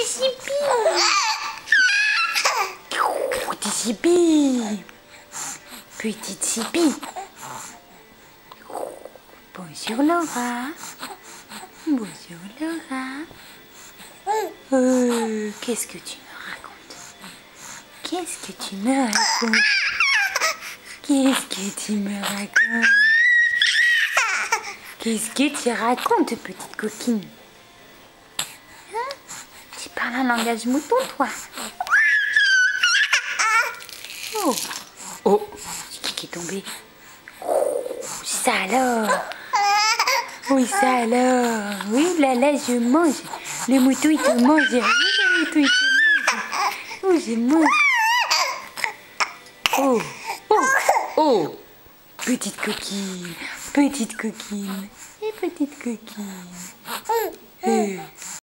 Sipi. Petit Sipi. Petite Sipi. Bonjour Laura. Bonjour Laura. Qu'est-ce que tu me racontes? Qu'est-ce que tu me racontes? Qu'est-ce que tu me racontes? Qu'est-ce que tu racontes, petite coquine? Hein? Tu parles un langage mouton, toi? Oh, oh, qui est tombé? Ça alors? Oui, ça alors? Oui, là, je mange. Le mouton, il te mange. Oui, le mouton, il te mange. Oh, je mange. Oh, oh, oh. Petite coquine, petite coquine. Et petite coquine.